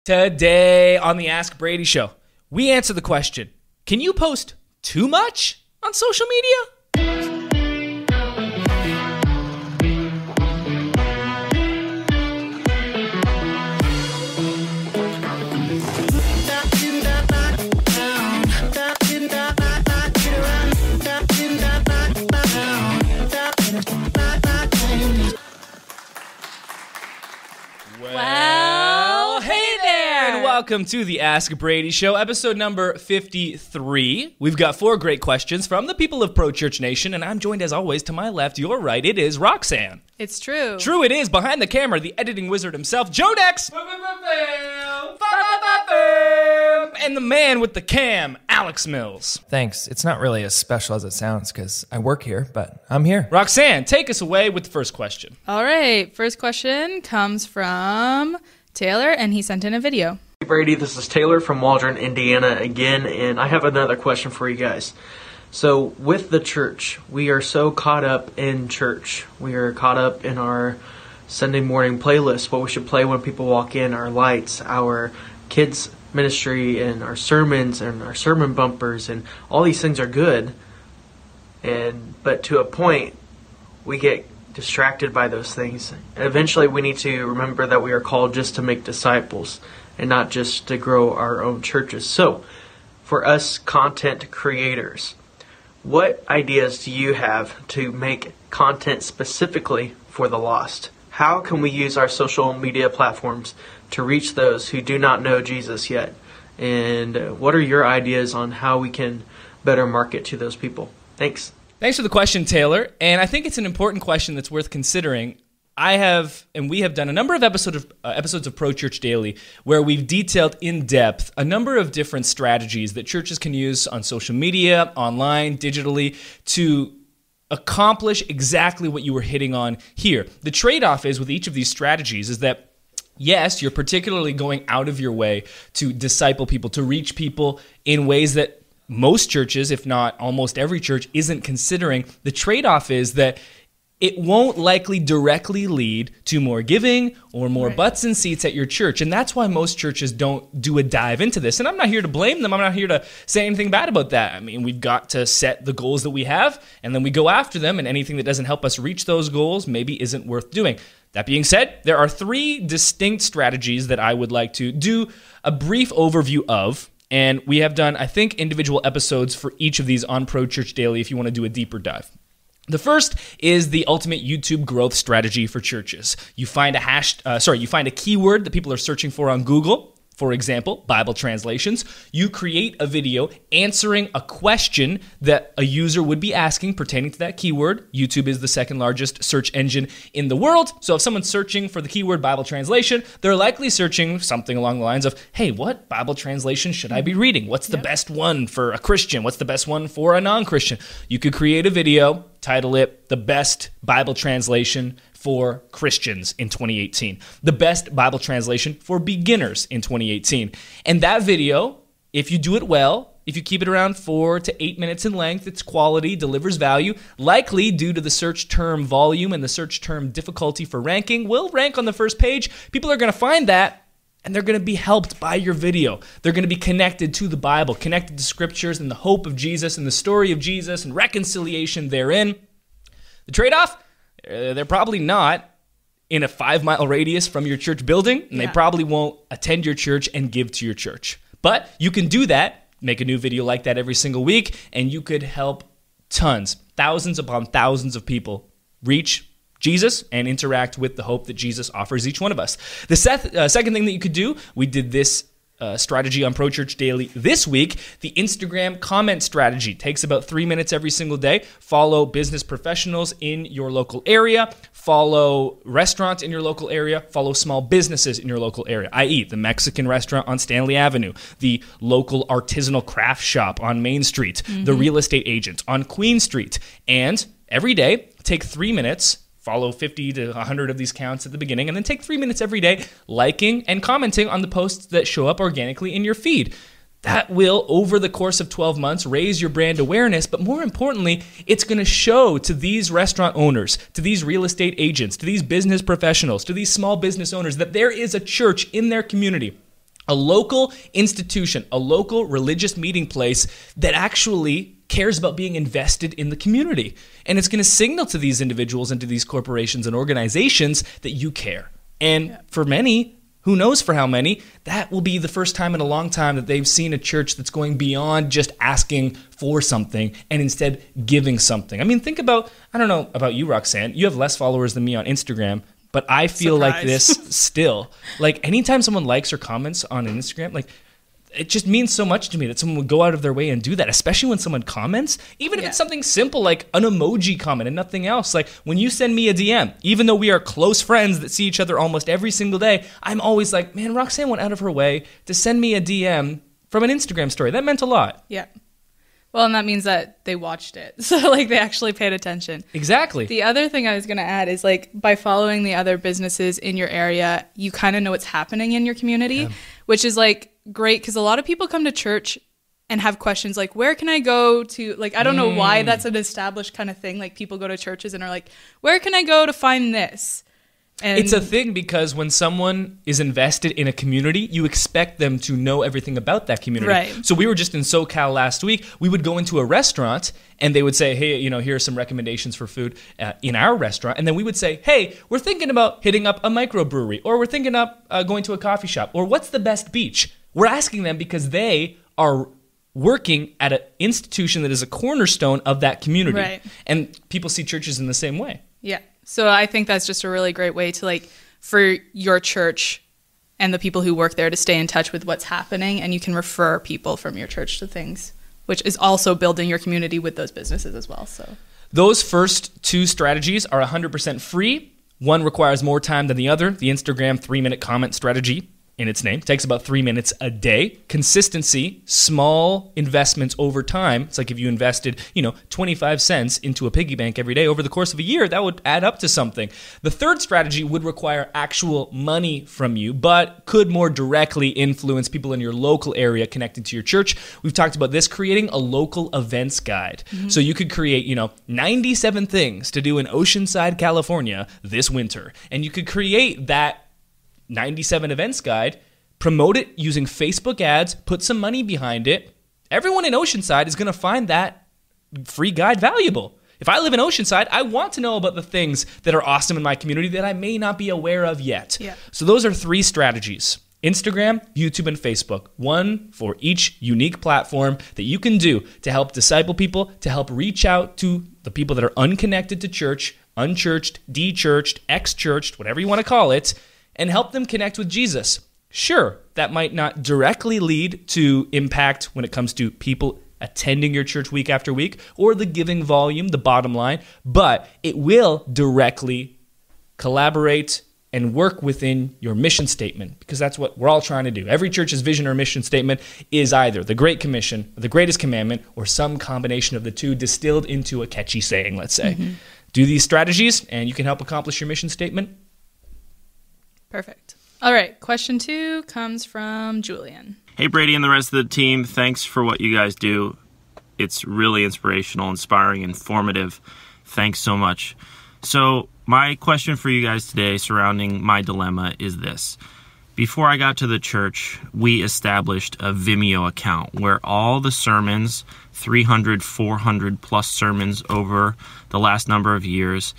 Today on the Ask Brady Show, we answer the question, can you post too much on social media? Well, hey there! And welcome to the Ask Brady Show, episode number 53. We've got 4 great questions from the people of Pro Church Nation, and I'm joined as always to my left, your right, it is Roxanne. It's true. True it is. Behind the camera, the editing wizard himself, Jodex! And the man with the cam, Alex Mills. Thanks. It's not really as special as it sounds because I work here, but I'm here. Roxanne, take us away with the first question. All right. First question comes from Taylor, and he sent in a video. Hey Brady, this is Taylor from Waldron, Indiana again, and I have another question for you guys. So with the church, we are so caught up in church. We are caught up in our Sunday morning playlist, what we should play when people walk in, our lights, our kids' ministry, and our sermons, and our sermon bumpers, and all these things are good. But to a point, we get distracted by those things. And eventually we need to remember that we are called just to make disciples and not just to grow our own churches. So, for us content creators, what ideas do you have to make content specifically for the lost? How can we use our social media platforms to reach those who do not know Jesus yet? And what are your ideas on how we can better market to those people? Thanks. Thanks for the question, Taylor. And I think it's an important question that's worth considering. We have done a number of episodes of Pro Church Daily where we've detailed in depth a number of different strategies that churches can use on social media, online, digitally, to accomplish exactly what you were hitting on here. The trade-off is with each of these strategies is that, yes, you're particularly going out of your way to disciple people, to reach people in ways that most churches, if not almost every church, isn't considering. The trade-off is that it won't likely directly lead to more giving or more butts and seats at your church. And that's why most churches don't do a dive into this. And I'm not here to blame them. I'm not here to say anything bad about that. I mean, we've got to set the goals that we have, and then we go after them, and anything that doesn't help us reach those goals maybe isn't worth doing. That being said, there are 3 distinct strategies that I would like to do a brief overview of. And we have done, I think, individual episodes for each of these on Pro Church Daily if you want to do a deeper dive. The first is the ultimate YouTube growth strategy for churches. You find a keyword that people are searching for on Google. For example, Bible translations. You create a video answering a question that a user would be asking pertaining to that keyword. YouTube is the second largest search engine in the world. So if someone's searching for the keyword Bible translation, they're likely searching something along the lines of, hey, what Bible translation should I be reading? What's the best one for a Christian? What's the best one for a non-Christian? You could create a video, title it The Best Bible Translation for Christians in 2018. The best Bible translation for beginners in 2018. And that video, if you do it well, if you keep it around 4 to 8 minutes in length, it's quality, delivers value, likely due to the search term volume and the search term difficulty for ranking, will rank on the first page. People are going to find that, and they're going to be helped by your video. They're going to be connected to the Bible, connected to scriptures and the hope of Jesus and the story of Jesus and reconciliation therein. The trade-off? They're probably not in a 5-mile radius from your church building, and they probably won't attend your church and give to your church. But you can do that, make a new video like that every single week, and you could help tons, thousands upon thousands of people reach Jesus and interact with the hope that Jesus offers each one of us. The second thing that you could do, we did this strategy on Pro Church Daily this week. The Instagram comment strategy takes about 3 minutes every single day. Follow business professionals in your local area. Follow restaurants in your local area. Follow small businesses in your local area, i.e. the Mexican restaurant on Stanley Avenue, the local artisanal craft shop on Main Street, the real estate agent on Queen Street. And every day, take 3 minutes, follow 50 to 100 of these counts at the beginning, and then take 3 minutes every day liking and commenting on the posts that show up organically in your feed. That will, over the course of 12 months, raise your brand awareness, but more importantly, it's going to show to these restaurant owners, to these real estate agents, to these business professionals, to these small business owners that there is a church in their community A local institution, a local religious meeting place that actually cares about being invested in the community. And it's going to signal to these individuals and to these corporations and organizations that you care. And for many, who knows for how many, that will be the first time in a long time that they've seen a church that's going beyond just asking for something and instead giving something. I mean, think about, I don't know about you, Roxanne. You have less followers than me on Instagram, but I feel like this still. Like, anytime someone likes or comments on Instagram, like, it just means so much to me that someone would go out of their way and do that, especially when someone comments, even if it's something simple like an emoji comment and nothing else. Like, when you send me a DM, even though we are close friends that see each other almost every single day, I'm always like, man, Roxanne went out of her way to send me a DM from an Instagram story. That meant a lot. Yeah. Well, and that means that they watched it. So, like, they actually paid attention. Exactly. The other thing I was going to add is, like, by following the other businesses in your area, you kind of know what's happening in your community, which is, like, great because a lot of people come to church and have questions like, where can I go to, like, I don't know why that's an established kind of thing. Like, people go to churches and are like, where can I go to find this? And it's a thing because when someone is invested in a community, you expect them to know everything about that community. Right. So we were just in SoCal last week. We would go into a restaurant and they would say, hey, you know, here are some recommendations for food in our restaurant. And then we would say, hey, we're thinking about hitting up a microbrewery, or we're thinking up going to a coffee shop, or what's the best beach? We're asking them because they are working at an institution that is a cornerstone of that community. Right. And people see churches in the same way. Yeah. So I think that's just a really great way to, like, for your church and the people who work there to stay in touch with what's happening, and you can refer people from your church to things, which is also building your community with those businesses as well. So those first two strategies are 100% free. One requires more time than the other. The Instagram 3-minute comment strategy, in its name, takes about 3 minutes a day. Consistency, small investments over time. It's like if you invested, 25 cents into a piggy bank every day over the course of a year, that would add up to something. The third strategy would require actual money from you, but could more directly influence people in your local area connected to your church. We've talked about this, creating a local events guide. So you could create, 97 things to do in Oceanside, California this winter. And you could create that 97 events guide, promote it using Facebook ads, put some money behind it. Everyone in Oceanside is going to find that free guide valuable. If I live in Oceanside, I want to know about the things that are awesome in my community that I may not be aware of yet. Yeah. So those are 3 strategies: Instagram, YouTube, and Facebook. One for each unique platform that you can do to help disciple people, to help reach out to the people that are unconnected to church, unchurched, dechurched, ex-churched, whatever you want to call it, and help them connect with Jesus. Sure, that might not directly lead to impact when it comes to people attending your church week after week or the giving volume, the bottom line, but it will directly collaborate and work within your mission statement, because that's what we're all trying to do. Every church's vision or mission statement is either the Great Commission, or the Greatest Commandment, or some combination of the two distilled into a catchy saying, let's say. Do these strategies and you can help accomplish your mission statement. perfect. All right. Question 2 comes from Julian. Hey, Brady and the rest of the team. Thanks for what you guys do. It's really inspirational, inspiring, informative. Thanks so much. So my question for you guys today surrounding my dilemma is this. Before I got to the church, we established a Vimeo account where all the sermons, 300, 400 plus sermons over the last number of years,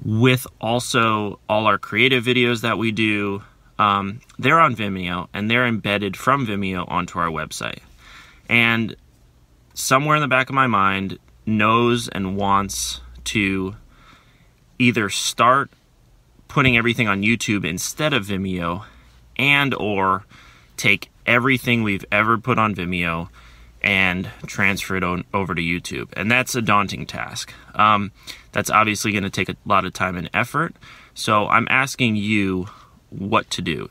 with also all our creative videos that we do, they're on Vimeo, and they're embedded from Vimeo onto our website. And somewhere in the back of my mind knows and wants to either start putting everything on YouTube instead of Vimeo, and or take everything we've ever put on Vimeo and transfer it over to YouTube. And that's a daunting task. That's obviously going to take a lot of time and effort. So I'm asking you what to do.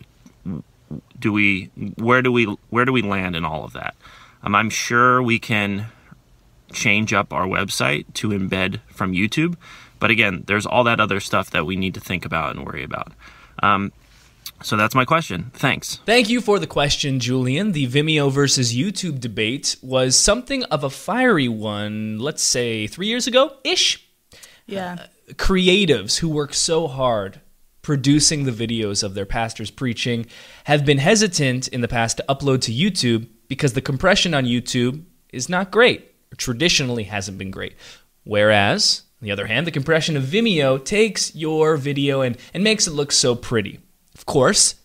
Where do we land in all of that? I'm sure we can change up our website to embed from YouTube, but again, there's all that other stuff that we need to think about and worry about. So that's my question. Thanks. Thank you for the question, Julian. The Vimeo versus YouTube debate was something of a fiery one, let's say 3 years ago-ish. Yeah. Creatives who work so hard producing the videos of their pastors preaching have been hesitant in the past to upload to YouTube because the compression on YouTube is not great, or traditionally hasn't been great. Whereas, on the other hand, the compression of Vimeo takes your video and makes it look so pretty. Of course,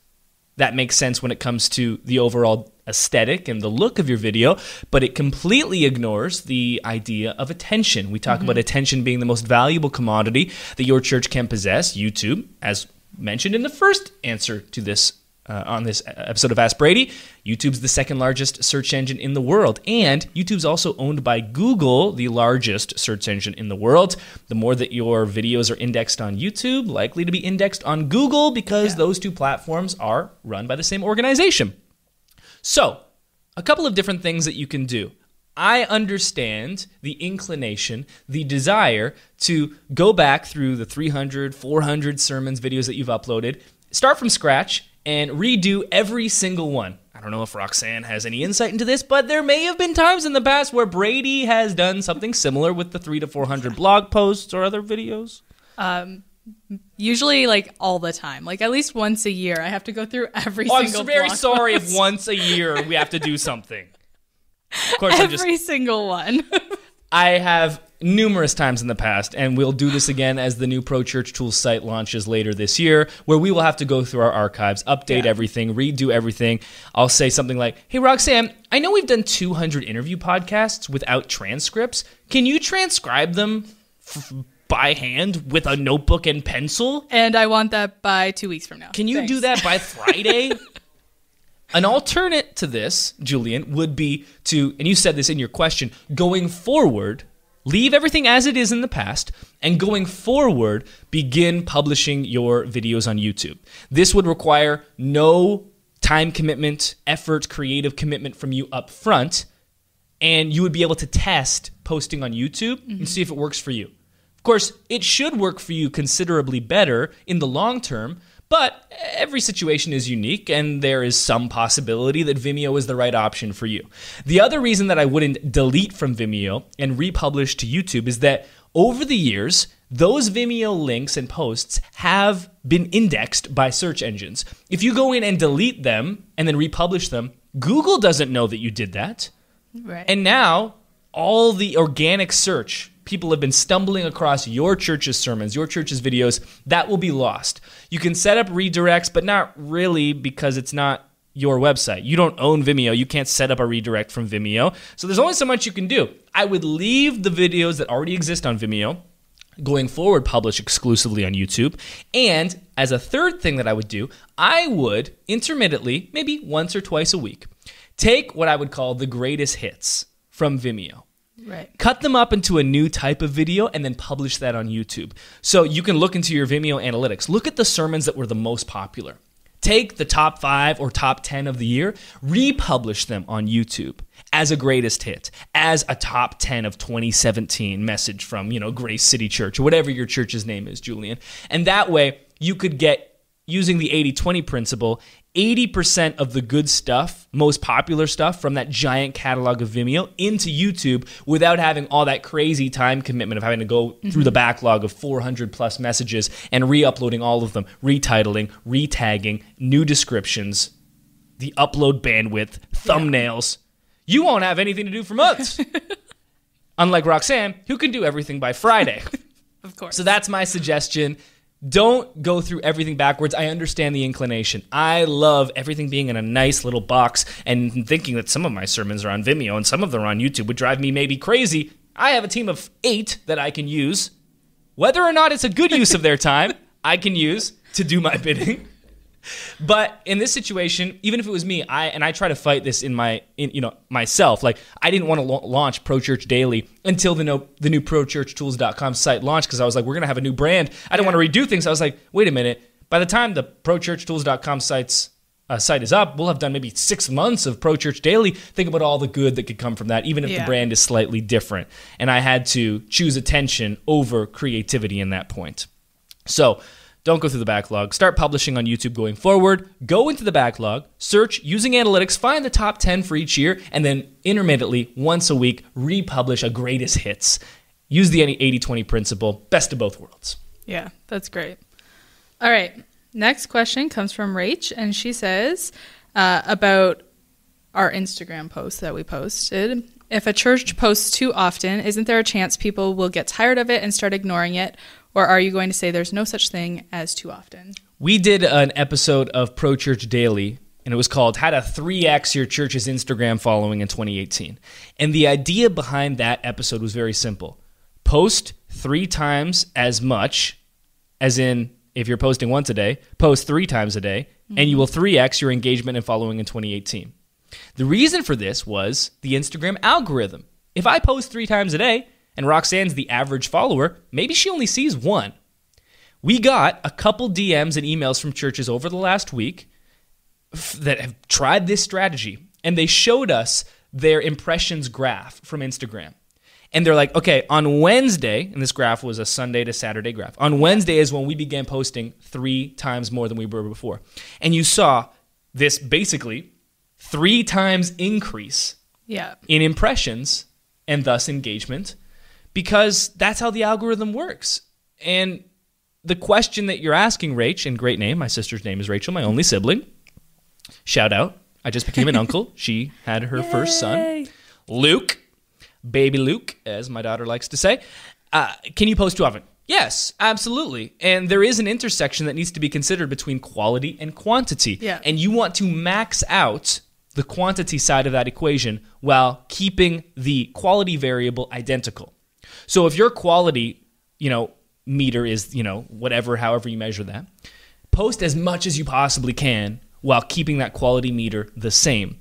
that makes sense when it comes to the overall aesthetic and the look of your video, but it completely ignores the idea of attention. We talk about attention being the most valuable commodity that your church can possess. YouTube, as mentioned in the first answer to this on this episode of Ask Brady, YouTube's the second largest search engine in the world, and YouTube's also owned by Google, the largest search engine in the world. The more that your videos are indexed on YouTube, likely to be indexed on Google, because those two platforms are run by the same organization. So, a couple of different things that you can do. I understand the inclination, the desire to go back through the 300, 400 sermons, videos that you've uploaded, start from scratch, and redo every single one. I don't know if Roxanne has any insight into this, but there may have been times in the past where Brady has done something similar with the 300 to 400 blog posts or other videos. Usually, like, all the time. Like, at least once a year, I have to go through every single I'm very blog sorry post. if once a year we have to do something. Of course, Every single one. I have numerous times in the past, and we'll do this again as the new Pro Church Tools site launches later this year, where we will have to go through our archives, update everything, redo everything. I'll say something like, hey, Roxanne, I know we've done 200 interview podcasts without transcripts. Can you transcribe them by hand with a notebook and pencil? And I want that by 2 weeks from now. Can you do that by Friday? An alternate to this, Julian, would be to, and you said this in your question, going forward, leave everything as it is in the past, and going forward, begin publishing your videos on YouTube. This would require no time commitment, effort, creative commitment from you up front, and you would be able to test posting on YouTube and see if it works for you. Of course, it should work for you considerably better in the long term, but every situation is unique, and there is some possibility that Vimeo is the right option for you. The other reason that I wouldn't delete from Vimeo and republish to YouTube is that over the years, those Vimeo links and posts have been indexed by search engines. If you go in and delete them and then republish them, Google doesn't know that you did that. Right. And now, all the organic search, people have been stumbling across your church's sermons, your church's videos, that will be lost. You can set up redirects, but not really, because it's not your website. You don't own Vimeo. You can't set up a redirect from Vimeo. So there's only so much you can do. I would leave the videos that already exist on Vimeo, going forward, publish exclusively on YouTube. And as a third thing that I would do, I would intermittently, maybe once or twice a week, take what I would call the greatest hits from Vimeo. Right. Cut them up into a new type of video and then publish that on YouTube. So you can look into your Vimeo analytics. Look at the sermons that were the most popular. Take the top 5 or top 10 of the year, republish them on YouTube as a greatest hit, as a top 10 of 2017 message from, Grace City Church, or whatever your church's name is, Julian. And that way you could get, using the 80-20 principle, 80% of the good stuff, most popular stuff from that giant catalog of Vimeo into YouTube without having all that crazy time commitment of having to go through the backlog of 400 plus messages and re-uploading all of them, retitling, retagging, new descriptions, the upload bandwidth, thumbnails. You won't have anything to do for months. Unlike Roxanne, who can do everything by Friday. Of course. So that's my suggestion. Don't go through everything backwards. I understand the inclination. I love everything being in a nice little box, and thinking that some of my sermons are on Vimeo and some of them are on YouTube would drive me maybe crazy. I have a team of 8 that I can use. Whether or not it's a good use of their time, I can use to do my bidding. But in this situation, even if it was me, I try to fight this in myself. Like, I didn't want to launch Pro Church Daily until the new ProChurchTools.com site launched, because I was like, we're going to have a new brand. I didn't want to redo things. I was like, wait a minute. By the time the ProChurchTools.com site is up, we'll have done maybe 6 months of Pro Church Daily. Think about all the good that could come from that, even if the brand is slightly different. And I had to choose attention over creativity in that point. So don't go through the backlog. Start publishing on YouTube going forward. Go into the backlog, search using analytics, find the top 10 for each year, and then intermittently, once a week, republish a greatest hits. Use the 80-20 principle. Best of both worlds. Yeah, that's great. All right. Next question comes from Rach, and she says about our Instagram post that we posted. If a church posts too often, isn't there a chance people will get tired of it and start ignoring it? Or are you going to say there's no such thing as too often? We did an episode of Pro Church Daily, and it was called How to 3X Your Church's Instagram Following in 2018. And the idea behind that episode was very simple. Post 3 times as much, as in if you're posting once a day, post 3 times a day, and you will 3X your engagement and following in 2018. The reason for this was the Instagram algorithm. If I post 3 times a day, and Roxanne's the average follower, maybe she only sees 1. We got a couple DMs and emails from churches over the last week that have tried this strategy, and they showed us their impressions graph from Instagram. And they're like, okay, on Wednesday, and this graph was a Sunday to Saturday graph, on Wednesday is when we began posting 3 times more than we were before. And you saw this basically 3 times increase in impressions and thus engagement, because that's how the algorithm works. And the question that you're asking, Rach, and great name, my sister's name is Rachel, my only sibling. Shout out. I just became an uncle. She had her first son, Luke, baby Luke, as my daughter likes to say. Can you post too often? Yes, absolutely. And there is an intersection that needs to be considered between quality and quantity. Yeah. And you want to max out the quantity side of that equation while keeping the quality variable identical. So if your quality, meter is, whatever, however you measure that, post as much as you possibly can while keeping that quality meter the same.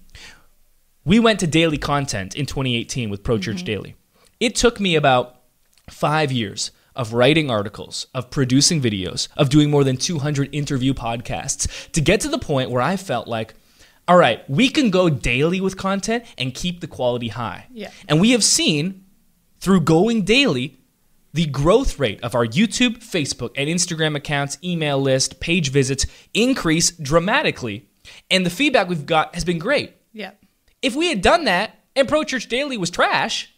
We went to daily content in 2018 with Pro Church Daily. It took me about 5 years of writing articles, of producing videos, of doing more than 200 interview podcasts to get to the point where I felt like, all right, we can go daily with content and keep the quality high. Yeah. And we have seen, through going daily, the growth rate of our YouTube, Facebook, and Instagram accounts, email list, page visits increase dramatically. And the feedback we've got has been great. Yeah. If we had done that and Pro Church Daily was trash,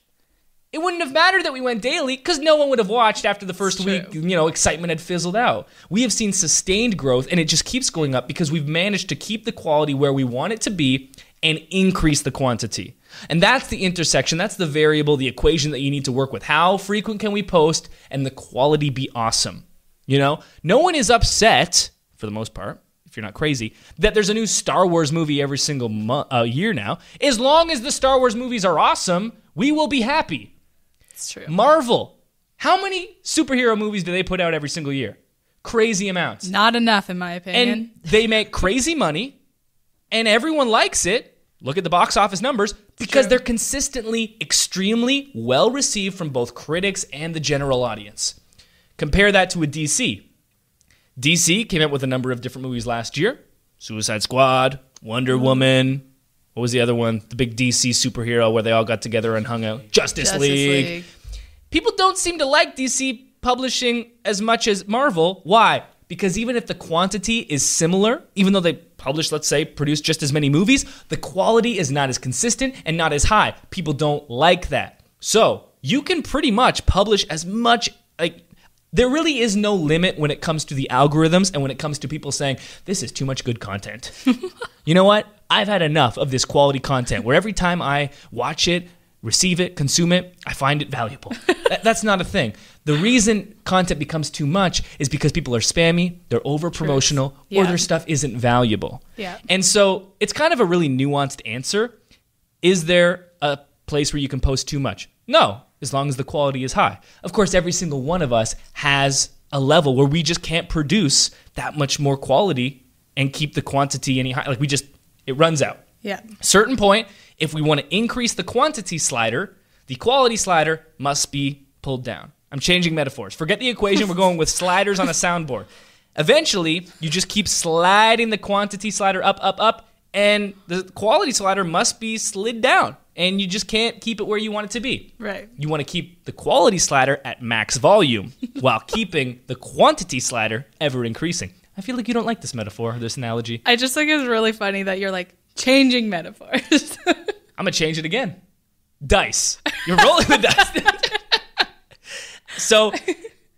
it wouldn't have mattered that we went daily because no one would have watched after the first week. Excitement had fizzled out. We have seen sustained growth, and it just keeps going up because we've managed to keep the quality where we want it to be and increase the quantity. And that's the intersection. That's the variable, the equation that you need to work with. How frequent can we post and the quality be awesome? No one is upset, for the most part, if you're not crazy, that there's a new Star Wars movie every single year now. As long as the Star Wars movies are awesome, we will be happy. It's true. Marvel, how many superhero movies do they put out every single year? Crazy amounts. Not enough, in my opinion. And they make crazy money, and everyone likes it. Look at the box office numbers, because they're consistently extremely well received from both critics and the general audience. Compare that to a DC. DC came out with a number of different movies last year. Suicide Squad, Wonder Woman. What was the other one? The big DC superhero where they all got together and hung out. Justice League. People don't seem to like DC publishing as much as Marvel. Why? Because even if the quantity is similar, even though they produce just as many movies, the quality is not as consistent and not as high. People don't like that. So you can pretty much publish as much, there really is no limit when it comes to the algorithms and when it comes to people saying, this is too much good content. You know what? I've had enough of this quality content where every time I watch it, receive it, consume it, I find it valuable. That's not a thing. The reason content becomes too much is because people are spammy, they're over-promotional, or their stuff isn't valuable. Yeah. And so it's kind of a really nuanced answer. Is there a place where you can post too much? No, as long as the quality is high. Of course, every single one of us has a level where we just can't produce that much more quality and keep the quantity any higher. It runs out. Yeah. Certain point, if we want to increase the quantity slider, the quality slider must be pulled down. I'm changing metaphors. Forget the equation. We're going with sliders on a soundboard. Eventually, you just keep sliding the quantity slider up, up, up, and the quality slider must be slid down, and you just can't keep it where you want it to be. Right. You want to keep the quality slider at max volume while keeping the quantity slider ever increasing. I feel like you don't like this metaphor, this analogy. I just think it's really funny that you're changing metaphors. I'm going to change it again. Dice. You're rolling the dice. So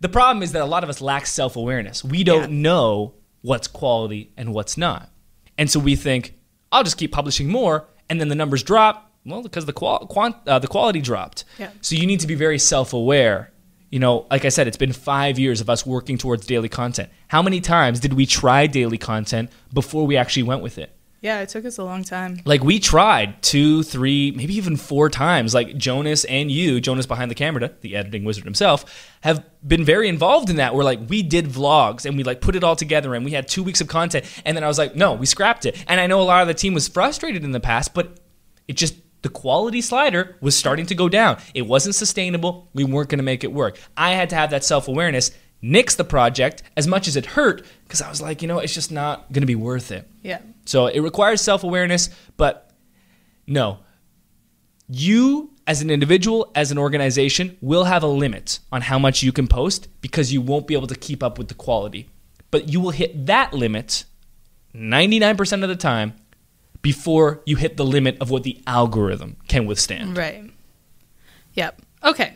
the problem is that a lot of us lack self-awareness. We don't know what's quality and what's not. And so we think, I'll just keep publishing more, and then the numbers drop. Well, because the quality dropped. Yeah. So you need to be very self-aware. You know, like I said, it's been 5 years of us working towards daily content. How many times did we try daily content before we actually went with it? Yeah, it took us a long time. Like, we tried 2, 3, maybe even 4 times. Like, Jonas and you, Jonas behind the camera, the editing wizard himself, have been very involved in that. Where, like, we did vlogs and we, like, put it all together and we had 2 weeks of content. And then I was like, no, we scrapped it. And I know a lot of the team was frustrated in the past, but it just, the quality slider was starting to go down. It wasn't sustainable. We weren't going to make it work. I had to have that self-awareness, nix the project as much as it hurt, because I was like, you know, it's just not going to be worth it. Yeah. So it requires self-awareness, but no. You, as an individual, as an organization, will have a limit on how much you can post because you won't be able to keep up with the quality. But you will hit that limit 99% of the time before you hit the limit of what the algorithm can withstand. Right. Yep. Okay.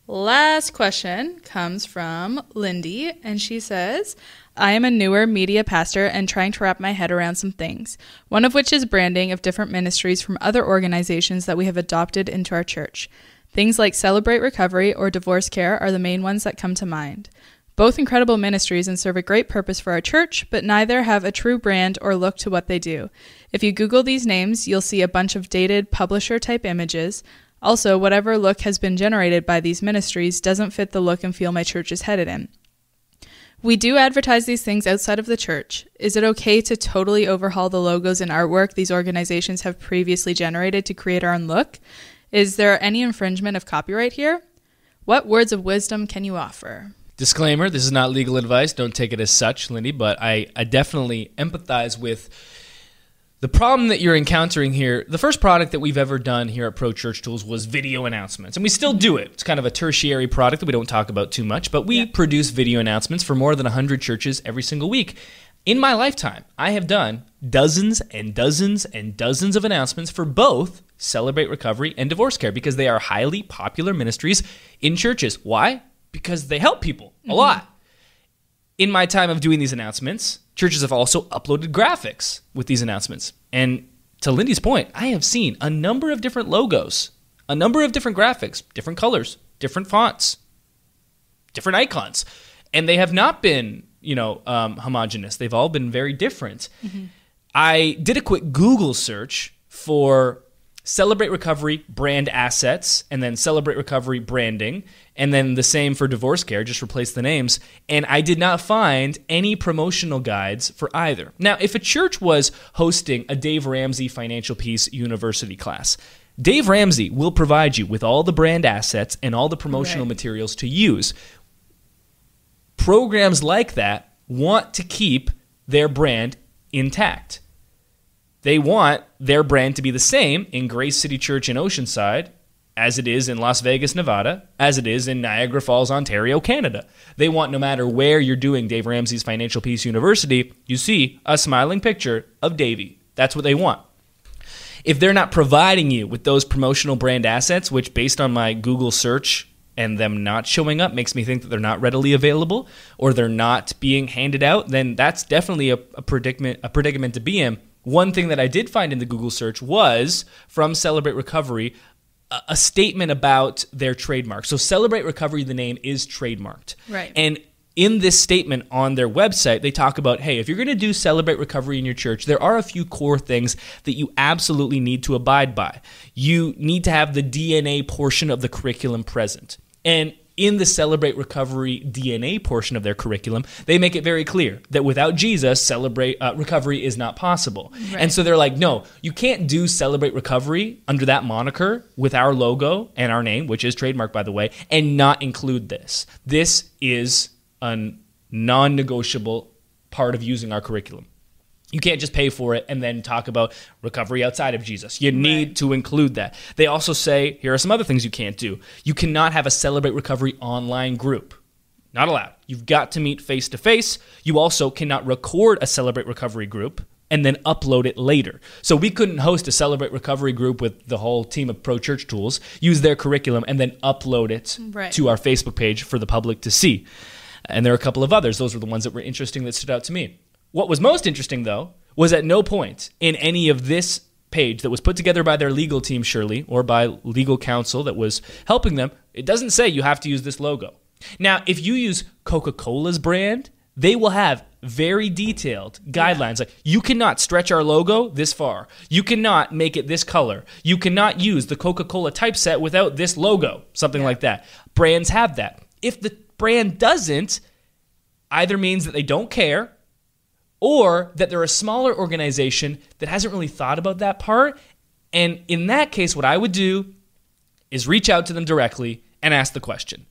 Last question comes from Lindy, and she says, I am a newer media pastor and trying to wrap my head around some things, one of which is branding of different ministries from other organizations that we have adopted into our church. Things like Celebrate Recovery or Divorce Care are the main ones that come to mind. Both incredible ministries and serve a great purpose for our church, but neither have a true brand or look to what they do. If you Google these names, you'll see a bunch of dated publisher-type images. Also, whatever look has been generated by these ministries doesn't fit the look and feel my church is headed in. We do advertise these things outside of the church. Is it okay to totally overhaul the logos and artwork these organizations have previously generated to create our own look? Is there any infringement of copyright here? What words of wisdom can you offer? Disclaimer, this is not legal advice. Don't take it as such, Lindy, but I definitely empathize with the problem that you're encountering here. The first product that we've ever done here at Pro Church Tools was video announcements, and we still do it. It's kind of a tertiary product that we don't talk about too much, but we produce video announcements for more than 100 churches every single week. In my lifetime, I have done dozens and dozens and dozens of announcements for both Celebrate Recovery and Divorce Care because they are highly popular ministries in churches. Why? Because they help people a lot. In my time of doing these announcements, churches have also uploaded graphics with these announcements. And to Lindy's point, I have seen a number of different logos, a number of different graphics, different colors, different fonts, different icons. And they have not been, homogenous. They've all been very different. I did a quick Google search for Celebrate Recovery brand assets, and then Celebrate Recovery branding, and then the same for Divorce Care, just replace the names, and I did not find any promotional guides for either. Now, if a church was hosting a Dave Ramsey Financial Peace University class, Dave Ramsey will provide you with all the brand assets and all the promotional materials to use. Programs like that want to keep their brand intact. They want their brand to be the same in Grace City Church in Oceanside as it is in Las Vegas, Nevada, as it is in Niagara Falls, Ontario, Canada. They want no matter where you're doing Dave Ramsey's Financial Peace University, you see a smiling picture of Davey. That's what they want. If they're not providing you with those promotional brand assets, which based on my Google search and them not showing up makes me think that they're not readily available or they're not being handed out, then that's definitely a predicament to be in. One thing that I did find in the Google search was from Celebrate Recovery, a statement about their trademark. So Celebrate Recovery, the name is trademarked. Right. And in this statement on their website, they talk about, hey, if you're going to do Celebrate Recovery in your church, there are a few core things that you absolutely need to abide by. You need to have the DNA portion of the curriculum present. And in the Celebrate Recovery DNA portion of their curriculum, they make it very clear that without Jesus, Celebrate Recovery is not possible. Right. And so they're like, no, you can't do Celebrate Recovery under that moniker with our logo and our name, which is trademarked, by the way, and not include this. This is a non-negotiable part of using our curriculum. You can't just pay for it and then talk about recovery outside of Jesus. You need to include that. They also say, here are some other things you can't do. You cannot have a Celebrate Recovery online group. Not allowed. You've got to meet face-to-face. You also cannot record a Celebrate Recovery group and then upload it later. So we couldn't host a Celebrate Recovery group with the whole team of Pro Church Tools, use their curriculum, and then upload it to our Facebook page for the public to see. And there are a couple of others. Those were the ones that were interesting that stood out to me. What was most interesting, though, was at no point in any of this page that was put together by their legal team, surely, or by legal counsel that was helping them, it doesn't say you have to use this logo. Now, if you use Coca-Cola's brand, they will have very detailed guidelines. Like, you cannot stretch our logo this far. You cannot make it this color. You cannot use the Coca-Cola typeset without this logo, something like that. Brands have that. If the brand doesn't, either means that they don't care or that they're a smaller organization that hasn't really thought about that part. And in that case, what I would do is reach out to them directly and ask the question.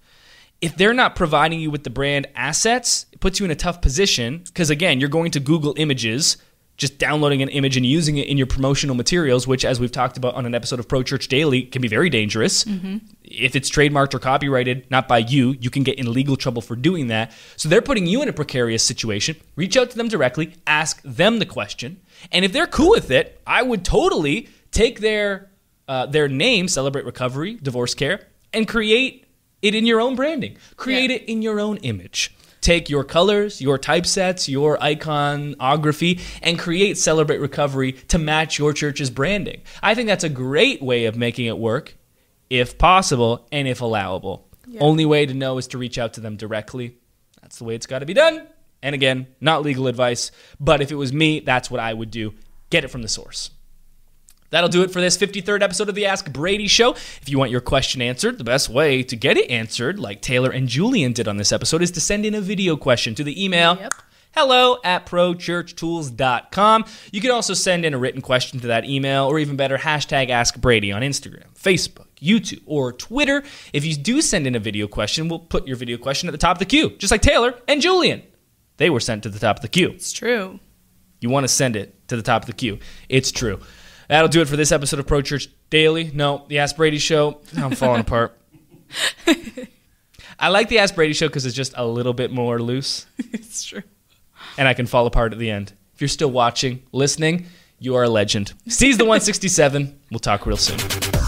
If they're not providing you with the brand assets, it puts you in a tough position because, again, you're going to Google images, just downloading an image and using it in your promotional materials, which, as we've talked about on an episode of Pro Church Daily, can be very dangerous. Mm-hmm. If it's trademarked or copyrighted, not by you, you can get in legal trouble for doing that. So they're putting you in a precarious situation. Reach out to them directly, ask them the question, and if they're cool with it, I would totally take their name, Celebrate Recovery, Divorce Care, and create it in your own branding. Create it in your own image. Take your colors, your typesets, your iconography, and create Celebrate Recovery to match your church's branding. I think that's a great way of making it work, if possible and if allowable. Yeah. Only way to know is to reach out to them directly. That's the way it's got to be done. And again, not legal advice, but if it was me, that's what I would do. Get it from the source. That'll do it for this 53rd episode of the Ask Brady Show. If you want your question answered, the best way to get it answered, like Taylor and Julian did on this episode, is to send in a video question to the email hello@prochurchtools.com. You can also send in a written question to that email, or even better, hashtag Ask Brady on Instagram, Facebook, YouTube, or Twitter. If you do send in a video question, we'll put your video question at the top of the queue, just like Taylor and Julian. They were sent to the top of the queue. It's true. You want to send it to the top of the queue. It's true. That'll do it for this episode of Pro Church Daily. No, the Ask Brady Show. I'm falling apart. I like the Ask Brady Show because it's just a little bit more loose. It's true. And I can fall apart at the end. If you're still watching, listening, you are a legend. Seize the 167. We'll talk real soon.